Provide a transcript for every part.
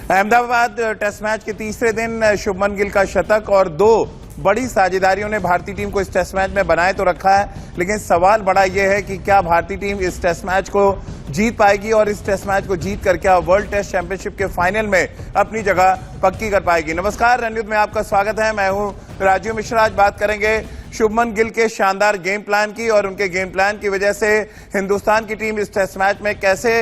Ahmedabad test match के तीसरे दिन शुभमन गिल का शतक और दो बड़ी साझेदारियों ने भारतीय टीम को इस टेस्ट मैच में बनाए तो रखा है, लेकिन सवाल बड़ा यह है कि क्या भारतीय टीम इस टेस्ट मैच को जीत पाएगी और इस टेस्ट मैच को जीत कर क्या वर्ल्ड टेस्ट चैंपियनशिप के फाइनल में अपनी जगह पक्की कर पाएगी। नमस्कार रणयुद्ध में आपका स्वागत है। मैं हूं राजीव मिश्रा। आज बात करेंगे शुभमन गिल के शानदार गेम प्लान की और उनके गेम प्लान की वजह से हिंदुस्तान की टीम इस टेस्ट मैच में कैसे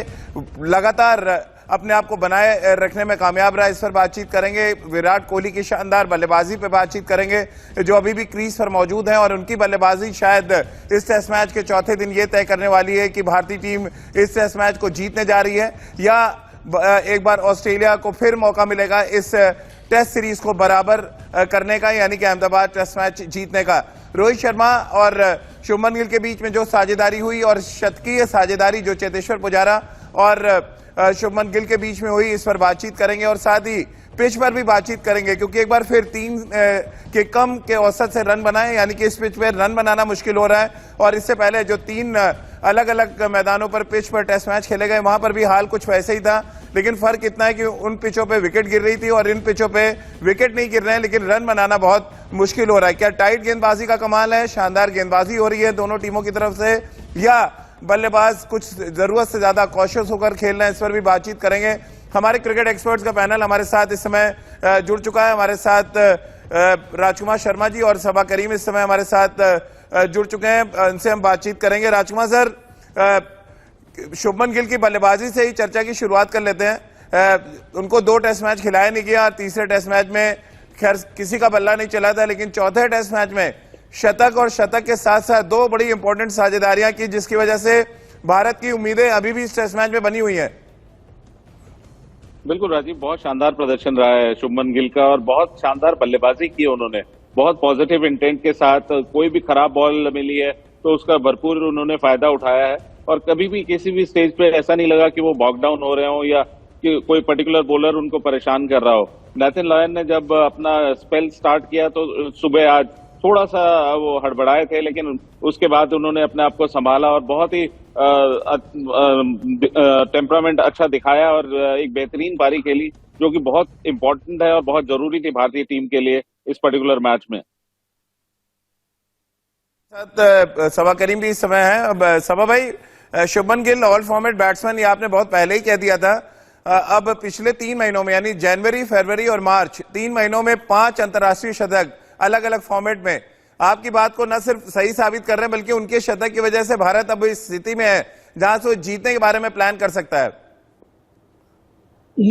लगातार अपने आप को बनाए रखने में कामयाब रहा, इस पर बातचीत करेंगे। विराट कोहली की शानदार बल्लेबाजी पर बातचीत करेंगे जो अभी भी क्रीज पर मौजूद हैं और उनकी बल्लेबाजी शायद इस टेस्ट मैच के चौथे दिन ये तय करने वाली है कि भारतीय टीम इस टेस्ट मैच को जीतने जा रही है या एक बार ऑस्ट्रेलिया को फिर मौका मिलेगा इस टेस्ट सीरीज को बराबर करने का, यानी कि अहमदाबाद टेस्ट मैच जीतने का। रोहित शर्मा और शुभमन गिल के बीच में जो साझेदारी हुई और शतकीय साझेदारी जो चेतेश्वर पुजारा और शुभमन गिल के बीच में हुई, इस पर बातचीत करेंगे और साथ ही पिच पर भी बातचीत करेंगे क्योंकि एक बार फिर 3 के कम के औसत से रन बनाए, यानी कि इस पिच पर रन बनाना मुश्किल हो रहा है। और इससे पहले जो 3 अलग अलग मैदानों पर पिच पर टेस्ट मैच खेले गए वहां पर भी हाल कुछ वैसे ही था, लेकिन फर्क इतना है कि उन पिचों पे विकेट गिर रही थी और इन पिचों पे विकेट नहीं गिर रहे हैं, लेकिन रन बनाना बहुत मुश्किल हो रहा है। क्या टाइट गेंदबाजी का कमाल है, शानदार गेंदबाजी हो रही है दोनों टीमों की तरफ से, या बल्लेबाज कुछ जरूरत से ज्यादा कॉशियस होकर खेल रहे हैं, इस पर भी बातचीत करेंगे। हमारे क्रिकेट एक्सपर्ट्स का पैनल हमारे साथ इस समय जुड़ चुका है। हमारे साथ राजकुमार शर्मा जी और सबा करीम इस समय हमारे साथ जुड़ चुके हैं, इनसे हम बातचीत करेंगे। राजकुमार सर, शुभमन गिल की बल्लेबाजी से ही चर्चा की शुरुआत कर लेते हैं। उनको 2 टेस्ट मैच खिलाया नहीं गया और तीसरे टेस्ट मैच में खैर किसी का बल्ला नहीं चला था, लेकिन चौथे टेस्ट मैच में शतक और शतक के साथ साथ 2 बड़ी इंपॉर्टेंट साझेदारियां की, जिसकी वजह से भारत की उम्मीदें अभी भी इस टेस्ट मैच में बनी हुई हैं। बिल्कुल राजीव, बहुत शानदार प्रदर्शन रहा है शुभमन गिल का और बहुत शानदार बल्लेबाजी की उन्होंने, बहुत पॉजिटिव इंटेंट के साथ। कोई भी खराब बॉल मिली है तो उसका भरपूर उन्होंने फायदा उठाया है और कभी भी किसी भी स्टेज पे ऐसा नहीं लगा कि वो बॉक डाउन हो रहे हो या कि कोई पर्टिकुलर बॉलर उनको परेशान कर रहा हो। नेथन लायन ने जब अपना स्पेल स्टार्ट किया तो सुबह आज थोड़ा सा वो हड़बड़ाए थे, लेकिन उसके बाद उन्होंने अपने आप को संभाला और बहुत ही टेम्परामेंट अच्छा दिखाया और एक बेहतरीन पारी खेली जो कि बहुत इंपॉर्टेंट है और बहुत जरूरी थी भारतीय टीम के लिए इस पर्टिकुलर मैच में। सबा करीम भी इस समय है। अब सबा भाई, Shubman Gill all format batsman, ये आपने बहुत पहले ही कह दिया था। अब पिछले 3 महीनों में यानी जनवरी, फरवरी और मार्च 3 महीनों में 5 अंतर्राष्ट्रीय शतक अलग अलग फॉर्मेट में आपकी बात को न सिर्फ सही साबित कर रहे हैं बल्कि उनके शतक की वजह से भारत अब इस स्थिति में है जहां से जीतने के बारे में प्लान कर सकता है।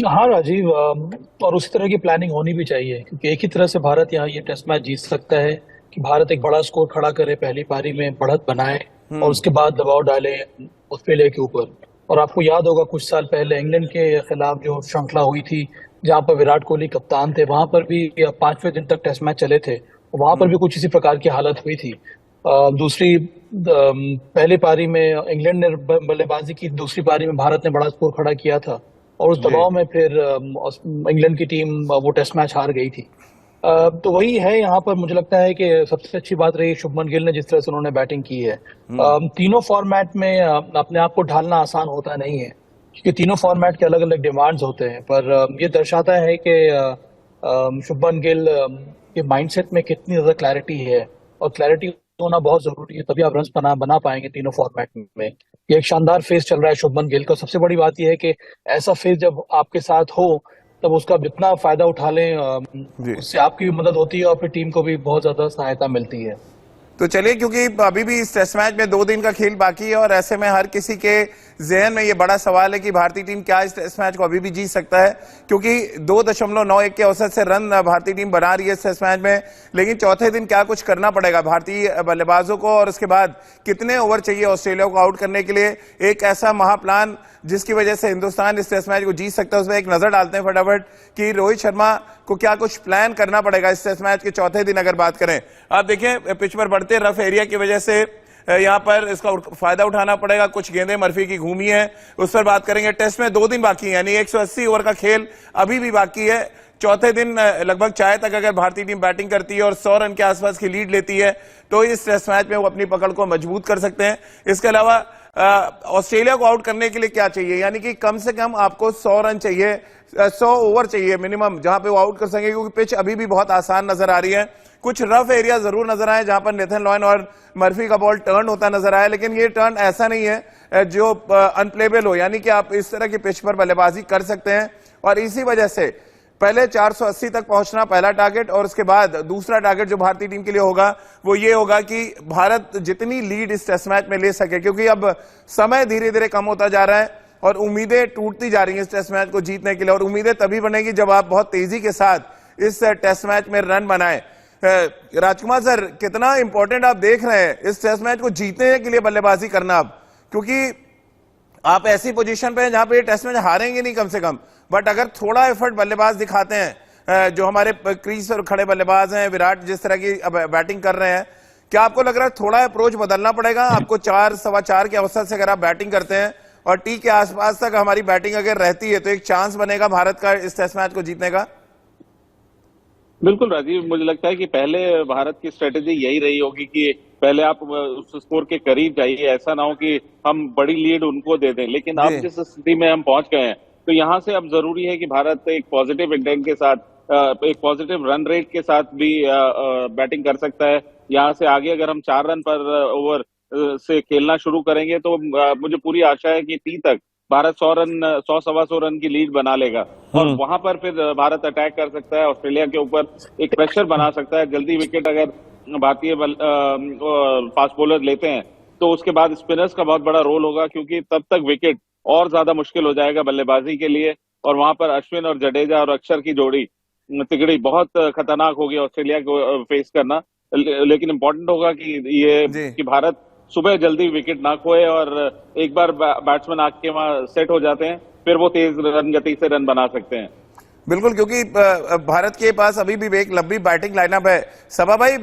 हाँ राजीव, और उसी तरह की प्लानिंग होनी भी चाहिए क्योंकि एक ही तरह से भारत यहाँ ये टेस्ट मैच जीत सकता है कि भारत एक बड़ा स्कोर खड़ा करे, पहली पारी में बढ़त बनाए और उसके बाद दबाव डाले ऑस्ट्रेलिया के ऊपर। और आपको याद होगा कुछ साल पहले इंग्लैंड के खिलाफ जो श्रृंखला हुई थी जहां पर विराट कोहली कप्तान थे, वहां पर भी 5वें दिन तक टेस्ट मैच चले थे, वहां पर भी कुछ इसी प्रकार की हालत हुई थी। दूसरी पहली पारी में इंग्लैंड ने बल्लेबाजी की, दूसरी पारी में भारत ने बड़ा स्कोर खड़ा किया था और उस दबाव में फिर इंग्लैंड की टीम वो टेस्ट मैच हार गई थी। तो वही है यहाँ पर। मुझे लगता है कि सबसे अच्छी बात रही शुभमन गिल ने जिस तरह से उन्होंने बैटिंग की है। तीनों फॉर्मेट में अपने आप को ढालना आसान होता नहीं है क्योंकि तीनों फॉर्मेट के अलग अलग डिमांड्स होते हैं, पर ये दर्शाता है कि शुभमन गिल के माइंडसेट में कितनी ज्यादा क्लैरिटी है और क्लैरिटी होना बहुत जरूरी है, तभी आप रन बना पाएंगे तीनों फॉर्मेट में। ये एक शानदार फेज चल रहा है शुभमन गिल का। सबसे बड़ी बात यह है कि ऐसा फेज जब आपके साथ हो तब उसका जितना फायदा उठा लें उससे आपकी भी मदद होती है और फिर टीम को भी बहुत ज्यादा सहायता मिलती है। तो चलिए, क्योंकि अभी भी इस टेस्ट मैच में 2 दिन का खेल बाकी है और ऐसे में हर किसी के जहन में ये बड़ा सवाल है कि भारतीय टीम क्या इस टेस्ट मैच को अभी भी जीत सकता है, क्योंकि 2.91 के औसत से रन भारतीय टीम बना रही है इस टेस्ट मैच में। लेकिन चौथे दिन क्या कुछ करना पड़ेगा भारतीय बल्लेबाजों को और उसके बाद कितने ओवर चाहिए ऑस्ट्रेलिया को आउट करने के लिए, एक ऐसा महाप्लान जिसकी वजह से हिंदुस्तान इस टेस्ट मैच को जीत सकता है, उसमें एक नजर डालते हैं फटाफट कि रोहित शर्मा को क्या कुछ प्लान करना पड़ेगा इस टेस्ट मैच के चौथे दिन। अगर बात करें, आप देखें पिच पर बढ़ते रफ एरिया की वजह से यहां पर इसका फायदा उठाना पड़ेगा। कुछ गेंदें मर्फी की घूमी है, उस पर बात करेंगे। टेस्ट में 2 दिन बाकी है, यानी 180 ओवर का खेल अभी भी बाकी है। चौथे दिन लगभग चाय तक अगर भारतीय टीम बैटिंग करती है और 100 रन के आसपास की लीड लेती है तो इस टेस्ट मैच में वो अपनी पकड़ को मजबूत कर सकते हैं। इसके अलावा ऑस्ट्रेलिया को आउट करने के लिए क्या चाहिए, यानी कि कम से कम आपको 100 रन चाहिए, 100 ओवर चाहिए मिनिमम, जहां पे वो आउट कर सकेंगे, क्योंकि पिच अभी भी बहुत आसान नजर आ रही है। कुछ रफ एरिया जरूर नजर आए जहां पर नेथन लॉयन और मर्फी का बॉल टर्न होता नजर आया, लेकिन ये टर्न ऐसा नहीं है जो अनप्लेबल हो, यानी कि आप इस तरह की पिच पर बल्लेबाजी कर सकते हैं। और इसी वजह से पहले 480 तक पहुंचना पहला टारगेट, और उसके बाद दूसरा टारगेट जो भारतीय टीम के लिए होगा वो ये होगा कि भारत जितनी लीड इस टेस्ट मैच में ले सके, क्योंकि अब समय धीरे धीरे कम होता जा रहा है और उम्मीदें टूटती जा रही हैं इस टेस्ट मैच को जीतने के लिए। और उम्मीदें तभी बनेगी जब आप बहुत तेजी के साथ इस टेस्ट मैच में रन बनाएं। राजकुमार सर, कितना इंपॉर्टेंट आप देख रहे हैं इस टेस्ट मैच को जीतने के लिए बल्लेबाजी करना अब, क्योंकि आप ऐसी पोजीशन पे हैं जहां पे ये टेस्ट मैच हारेंगे नहीं कम से कम, बट अगर थोड़ा एफर्ट बल्लेबाज दिखाते हैं, जो हमारे क्रीज पर खड़े बल्लेबाज हैं, विराट जिस तरह की बैटिंग कर रहे हैं, क्या आपको लग रहा है थोड़ा अप्रोच बदलना पड़ेगा आपको? 4 सवा 4 के अवसर से अगर आप बैटिंग करते हैं और टी के आसपास तक हमारी बैटिंग अगर रहती है तो एक चांस बनेगा भारत का इस टेस्ट मैच को जीतने का। बिल्कुल राजीव, मुझे लगता है कि पहले भारत की स्ट्रेटेजी यही रही होगी कि पहले आप उस स्कोर के करीब जाइए, ऐसा ना हो कि हम बड़ी लीड उनको दे दें। लेकिन अब जिस स्थिति में हम पहुंच गए हैं तो यहाँ से अब जरूरी है कि भारत एक पॉजिटिव इंटेंट के साथ, एक पॉजिटिव रन रेट के साथ भी बैटिंग कर सकता है। यहाँ से आगे अगर हम 4 रन पर ओवर से खेलना शुरू करेंगे तो मुझे पूरी आशा है कि टी तक भारत 100 सवा 100 रन की लीड बना लेगा और वहां पर फिर भारत अटैक कर सकता है, ऑस्ट्रेलिया के ऊपर एक प्रेशर बना सकता है। जल्दी विकेट अगर भारतीय फास्ट बॉलर लेते हैं तो उसके बाद स्पिनर्स का बहुत बड़ा रोल होगा, क्योंकि तब तक विकेट और ज्यादा मुश्किल हो जाएगा बल्लेबाजी के लिए। और वहां पर अश्विन और जडेजा और अक्षर की जोड़ी तिगड़ी बहुत खतरनाक होगी ऑस्ट्रेलिया को फेस करना। लेकिन इंपॉर्टेंट होगा कि भारत सुबह जल्दी विकेट ना खोए, और एक बार बैट्समैन आके वहां सेट हो जाते हैं फिर वो तेज रन गति से रन बना सकते हैं। बिल्कुल, क्योंकि भारत के पास अभी भी एक लंबी बैटिंग लाइनअप है। सबा भाई,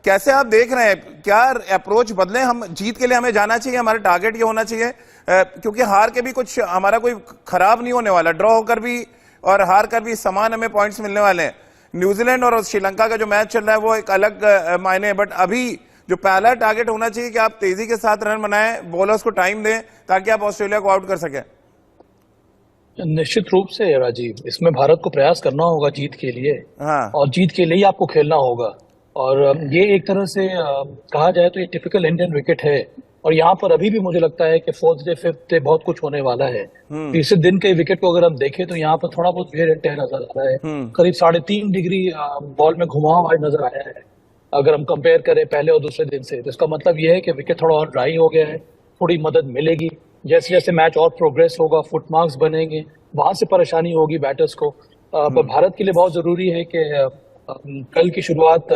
कैसे आप देख रहे हैं, क्या अप्रोच बदले? हम जीत के लिए हमें जाना चाहिए, हमारा टारगेट ये होना चाहिए, क्योंकि हार के भी कुछ हमारा कोई खराब नहीं होने वाला, ड्रॉ होकर भी और हार कर भी समान हमें पॉइंट्स मिलने वाले हैं। न्यूजीलैंड और श्रीलंका का जो मैच चल रहा है वो एक अलग मायने है, बट अभी जो पहला टारगेट होना चाहिए कि आप तेजी के साथ रन बनाएं, बॉलर्स को टाइम दें ताकि आप ऑस्ट्रेलिया को आउट कर सकें। निश्चित रूप से राजीव, इसमें भारत को प्रयास करना होगा जीत के लिए। हाँ। और जीत के लिए ही आपको खेलना होगा। और ये एक तरह से कहा जाए तो ये टिपिकल इंडियन विकेट है। और यहाँ पर अभी भी मुझे लगता है कि 4th डे 5th डे बहुत कुछ होने वाला है। तीसरे दिन के विकेट को अगर हम देखें तो यहाँ पर थोड़ा बहुत वेयर एंड टेयर नजर आ रहा है। करीब 3.5 डिग्री बॉल में घुमाव आज नजर आया है अगर हम कंपेयर करें पहले और दूसरे दिन से। तो इसका मतलब यह है कि विकेट थोड़ा और ड्राई हो गया है, थोड़ी मदद मिलेगी। जैसे जैसे मैच और प्रोग्रेस होगा, फुट मार्क्स बनेंगे, वहां से परेशानी होगी बैटर्स को। पर भारत के लिए बहुत जरूरी है कि कल की शुरुआत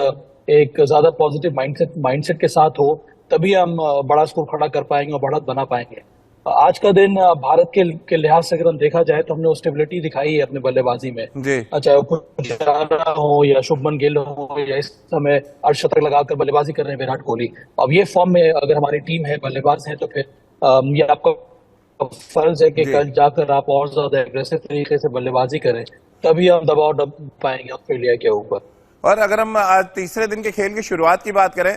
एक ज्यादा पॉजिटिव माइंडसेट के साथ हो, तभी हम बड़ा स्कोर खड़ा कर पाएंगे और बढ़त बना पाएंगे। आज का दिन भारत के लिहाज से अगर हम देखा जाए तो हमने स्टेबिलिटी दिखाई है अपने बल्लेबाजी में, चाहे वो पुजारा हो या शुभमन गिल हो या इस समय अर्धशतक लगाकर बल्लेबाजी कर रहे हैं विराट कोहली। अब ये फॉर्म में अगर हमारी टीम है, बल्लेबाज है, तो फिर ये आपका फर्ज है कि कल जाकर आप और ज्यादा एग्रेसिव तरीके से बल्लेबाजी करें, तभी हम दबाव पाएंगे ऑस्ट्रेलिया के ऊपर। और अगर हम आज तीसरे दिन के खेल की शुरुआत की बात करें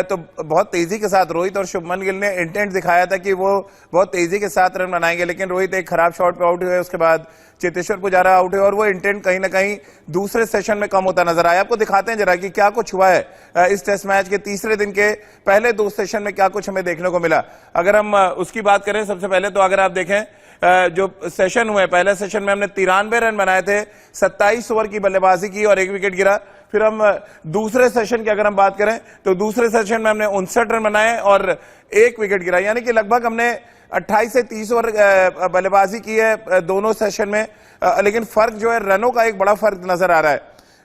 तो बहुत तेजी के साथ रोहित और शुभमन गिल ने इंटेंट दिखाया था कि वो बहुत तेजी के साथ रन बनाएंगे, लेकिन रोहित एक खराब शॉट पे आउट हुए, उसके बाद चेतेश्वर पुजारा आउट हुए और वो इंटेंट कहीं ना कहीं दूसरे सेशन में कम होता नजर आया। आपको दिखाते हैं जरा कि क्या कुछ हुआ है इस टेस्ट मैच के तीसरे दिन के पहले 2 सेशन में, क्या कुछ हमें देखने को मिला। अगर हम उसकी बात करें सबसे पहले, तो अगर आप देखें जो सेशन हुए, पहले सेशन में हमने 93 रन बनाए थे, 27 ओवर की बल्लेबाजी की और 1 विकेट गिरा। फिर हम दूसरे सेशन की अगर हम बात करें तो दूसरे सेशन में हमने 59 रन बनाए और 1 विकेट गिरा, यानी कि लगभग हमने 28 से 30 ओवर बल्लेबाजी की है दोनों सेशन में। लेकिन फर्क जो है, रनों का एक बड़ा फर्क नजर आ रहा है।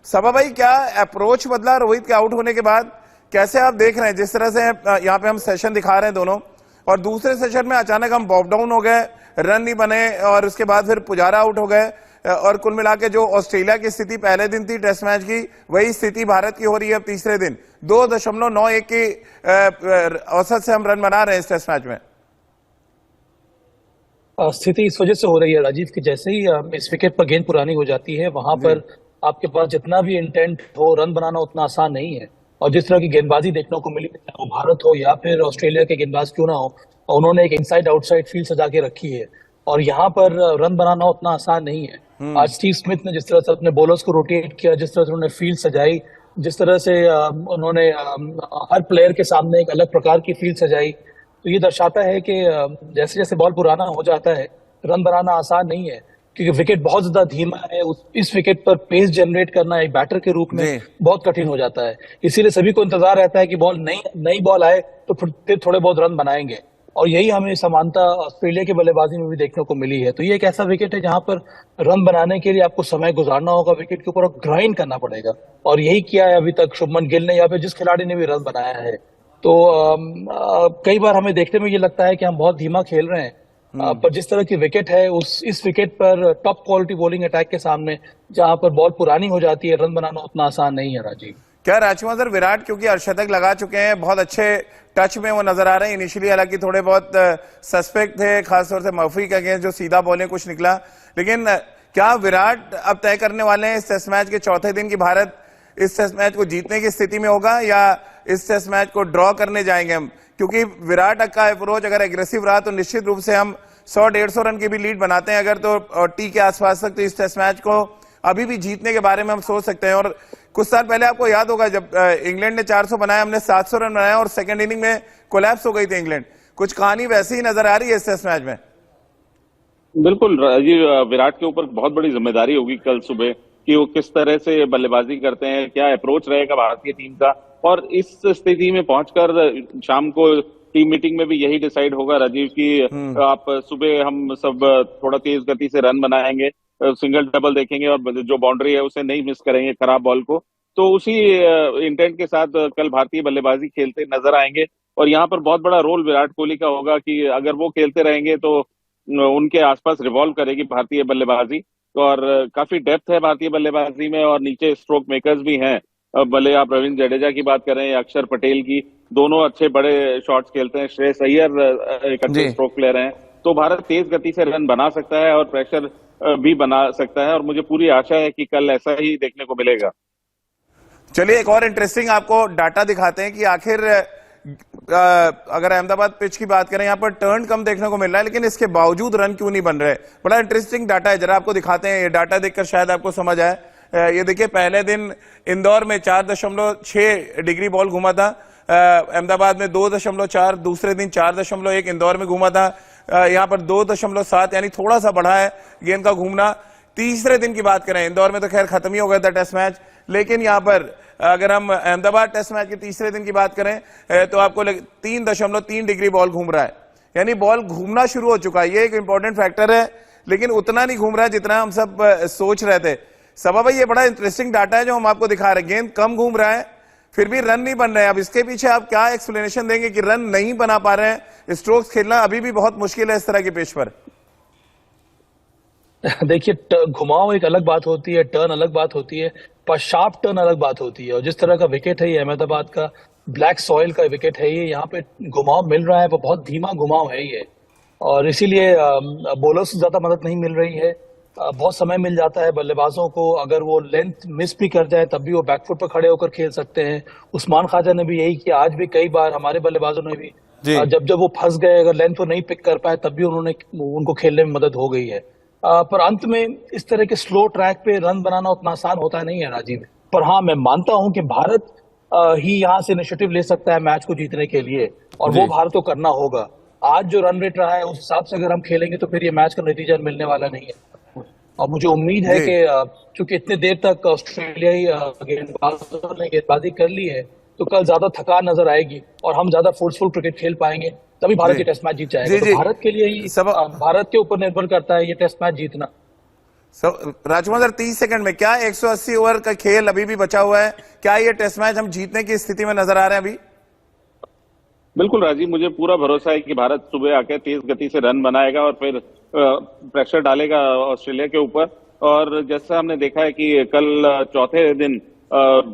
सबा भाई, क्या अप्रोच बदला रोहित के आउट होने के बाद? कैसे आप देख रहे हैं जिस तरह से यहाँ पे हम सेशन दिखा रहे हैं दोनों, और दूसरे सेशन में अचानक हम बॉब डाउन हो गए, रन नहीं बने और उसके बाद फिर पुजारा आउट हो गए, और कुल मिला के जो ऑस्ट्रेलिया की स्थिति पहले दिन थी टेस्ट मैच की, वही स्थिति भारत की हो रही है अब तीसरे दिन। 2.91 की औसत से हम रन बना रहे हैं इस टेस्ट मैच में। स्थिति इस वजह से हो रही है राजीव कि जैसे ही इस विकेट पर गेंद पुरानी हो जाती है, वहां पर आपके पास जितना भी इंटेंट हो, रन बनाना उतना आसान नहीं है। और जिस तरह की गेंदबाजी देखने को मिली, चाहे वो भारत हो या फिर ऑस्ट्रेलिया के गेंदबाज क्यों ना हो, उन्होंने एक इनसाइड आउटसाइड फील्ड सजा के रखी है और यहाँ पर रन बनाना उतना आसान नहीं है। आज स्टीव स्मिथ ने जिस तरह से अपने बॉलर्स को रोटेट किया, जिस तरह से उन्होंने फील्ड सजाई, जिस तरह से उन्होंने हर प्लेयर के सामने एक अलग प्रकार की फील्ड सजाई, तो ये दर्शाता है कि जैसे जैसे बॉल पुराना हो जाता है, रन बनाना आसान नहीं है, क्योंकि विकेट बहुत ज्यादा धीमा है। इस विकेट पर पेस जनरेट करना एक बैटर के रूप में बहुत कठिन हो जाता है। इसीलिए सभी को इंतजार रहता है कि बॉल नई बॉल आए तो फिर थोड़े बहुत रन बनाएंगे, और यही हमें समानता ऑस्ट्रेलिया के बल्लेबाजी में भी देखने को मिली है। तो ये एक ऐसा विकेट है जहां पर रन बनाने के लिए आपको समय गुजारना होगा, विकेट के ऊपर ग्राइंड करना पड़ेगा, और यही किया है अभी तक शुभमन गिल ने या फिर जिस खिलाड़ी ने भी रन बनाया है। तो कई बार हमें देखने में ये लगता है कि हम बहुत धीमा खेल रहे हैं, पर जिस तरह की विकेट है, इस विकेट पर टॉप क्वालिटी बॉलिंग अटैक के सामने जहां पर बॉल पुरानी हो जाती है, रन बनाना उतना आसान नहीं है राजीव। क्या राजकुमार सर, विराट क्योंकि अर्धशतक लगा चुके हैं, बहुत अच्छे टच में वो नजर आ रहे हैं। इनिशियली हालांकि थोड़े बहुत सस्पेक्ट थे, खासतौर से मर्फी के अगेंस्ट जो सीधा बॉलिंग कुछ निकला, लेकिन क्या विराट अब तय करने वाले हैं इस टेस्ट मैच के चौथे दिन की भारत इस टेस्ट मैच को जीतने की स्थिति में होगा या इस टेस्ट मैच को ड्रॉ करने जाएंगे हम? क्योंकि विराट का अप्रोच अगर एग्रेसिव रहा तो निश्चित रूप से हम 100-150 रन की भी लीड बनाते हैं अगर, तो टी के आसपास तक, तो इस टेस्ट मैच को अभी भी जीतने के बारे में हम सोच सकते हैं। और कुछ साल पहले आपको याद होगा जब इंग्लैंड ने 400 बनाया, हमने 700 रन बनाया और सेकंड इनिंग में कोलैप्स हो गई थी इंग्लैंड। कुछ कहानी वैसी ही नजर आ रही है इस टेस्ट मैच में। बिल्कुल राजीव, विराट के ऊपर बहुत बड़ी जिम्मेदारी होगी कल सुबह कि वो किस तरह से बल्लेबाजी करते हैं, क्या अप्रोच रहेगा भारतीय टीम का, और इस स्थिति में पहुंचकर शाम को टीम मीटिंग में भी यही डिसाइड होगा राजीव कि आप सुबह हम सब थोड़ा तेज गति से रन बनाएंगे, सिंगल डबल देखेंगे और जो बाउंड्री है उसे नहीं मिस करेंगे खराब बॉल को। तो उसी इंटेंट के साथ कल भारतीय बल्लेबाजी खेलते नजर आएंगे, और यहाँ पर बहुत बड़ा रोल विराट कोहली का होगा कि अगर वो खेलते रहेंगे तो उनके आसपास रिवॉल्व करेगी भारतीय बल्लेबाजी। और काफी डेप्थ है भारतीय बल्लेबाजी में, और नीचे स्ट्रोक मेकर्स भी हैं, भले आप रविंद्र जडेजा की बात करें या अक्षर पटेल की, दोनों अच्छे बड़े शॉट्स खेलते हैं। श्रेयस अय्यर एक अच्छे स्ट्रोक प्लेयर हैं, तो भारत तेज गति से रन बना सकता है और प्रेशर भी बना सकता है, और मुझे पूरी आशा है कि कल ऐसा ही देखने को मिलेगा। चलिए एक और इंटरेस्टिंग आपको डाटा दिखाते हैं कि आखिर अगर अहमदाबाद पिच की बात करें, यहाँ पर टर्न कम देखने को मिल रहा है, लेकिन इसके बावजूद रन क्यों नहीं बन रहे? बड़ा इंटरेस्टिंग डाटा है, जरा आपको दिखाते हैं। ये डाटा देखकर शायद आपको समझ आए। ये देखिए, पहले दिन इंदौर में 4.6 डिग्री बॉल घूमा था, अहमदाबाद में 2.4, दूसरे दिन 4.1 इंदौर में घूमा था, यहाँ पर 2.7, यानी थोड़ा सा बढ़ा है गेंद का घूमना। तीसरे दिन की बात करें, इंदौर में तो खैर खत्म ही हो गया था टेस्ट मैच, लेकिन यहाँ पर अगर हम अहमदाबाद टेस्ट मैच के तीसरे दिन की बात करें तो आपको 3.3 डिग्री बॉल घूम रहा है, यानी बॉल घूमना शुरू हो चुका है। ये एक इंपॉर्टेंट फैक्टर है, लेकिन उतना नहीं घूम रहा है जितना हम सब सोच रहे थे। सबा भाई, ये बड़ा इंटरेस्टिंग डाटा है जो हम आपको दिखा रहे हैं। गेंद कम घूम रहा है, फिर भी रन नहीं बन रहे हैं। अब इसके पीछे आप क्या एक्सप्लेनेशन देंगे कि रन नहीं बना पा रहे हैं? स्ट्रोक्स खेलना अभी भी बहुत मुश्किल है इस तरह की पिच पर। देखिए, घुमाव एक अलग बात होती है, टर्न अलग बात होती है, पर शार्प टर्न अलग बात होती है। और जिस तरह का विकेट है ये अहमदाबाद का, ब्लैक सॉइल का विकेट है ये, यहाँ पे घुमाव मिल रहा है वो बहुत धीमा घुमाव है ये, और इसीलिए बॉलर्स से ज्यादा मदद नहीं मिल रही है। बहुत समय मिल जाता है बल्लेबाजों को, अगर वो लेंथ मिस भी कर जाए तब भी वो बैकफुट पर खड़े होकर खेल सकते हैं। उस्मान ख्वाजा ने भी यही किया, आज भी कई बार हमारे बल्लेबाजों ने भी जब वो फंस गए, अगर लेंथ को नहीं पिक कर पाए तब भी उनको खेलने में मदद हो गई है। पर अंत में इस तरह के स्लो ट्रैक पे रन बनाना उतना आसान होता नहीं है राजीव। पर हाँ, मैं मानता हूं कि भारत ही यहाँ से इनिशिएटिव ले सकता है मैच को जीतने के लिए, और वो भारत को करना होगा। आज जो रन रेट रहा है उस हिसाब से अगर हम खेलेंगे तो फिर ये मैच का नतीजा मिलने वाला नहीं है। और मुझे उम्मीद है कि चूंकि इतने देर तक ऑस्ट्रेलियाई गेंदबाजों ने गेंदबाजी कर ली है, तो कल ज्यादा थकान नजर आएगी और हम ज्यादा फोर्सफुल क्रिकेट खेल पाएंगे, तभी भारत ये टेस्ट मैच जीत जाएगा। तो भारत के लिए ही भारत के ऊपर निर्भर करता है ये टेस्ट मैच जीतना। राजकुमार सर, 30 सेकंड में, क्या 180 ओवर का खेल अभी भी बचा हुआ है? क्या ये टेस्ट मैच हम जीतने की स्थिति में नजर आ रहे हैं अभी? बिल्कुल राजीव, मुझे पूरा भरोसा है कि भारत सुबह आकर तेज गति से रन बनाएगा और फिर प्रेशर डालेगा ऑस्ट्रेलिया के ऊपर। और जैसा हमने देखा है कि कल चौथे दिन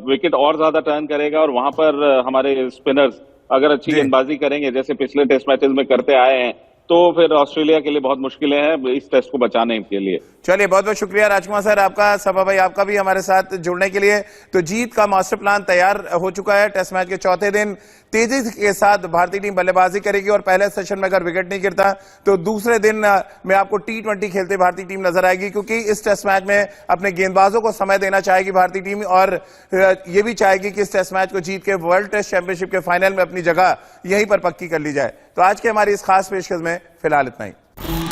विकेट और ज्यादा टर्न करेगा, और वहां पर हमारे स्पिनर्स अगर अच्छी गेंदबाजी करेंगे जैसे पिछले टेस्ट मैचेस में करते आए हैं, तो फिर ऑस्ट्रेलिया के लिए बहुत मुश्किलें हैं इस टेस्ट को बचाने के लिए। चलिए, बहुत बहुत शुक्रिया राजकुमार सर आपका, सभा भाई आपका भी हमारे साथ जुड़ने के लिए। तो जीत का मास्टर प्लान तैयार हो चुका है। टेस्ट मैच के चौथे दिन तेजी के साथ भारतीय टीम बल्लेबाजी करेगी और पहले सेशन में अगर विकेट नहीं गिरता तो दूसरे दिन में आपको T20 खेलते भारतीय टीम नजर आएगी, क्योंकि इस टेस्ट मैच में अपने गेंदबाजों को समय देना चाहेगी भारतीय टीम और ये भी चाहेगी कि इस टेस्ट मैच को जीत के वर्ल्ड टेस्ट चैंपियनशिप के फाइनल में अपनी जगह यहीं पर पक्की कर ली जाए। तो आज के हमारी इस खास पेशकश में फिलहाल इतना ही।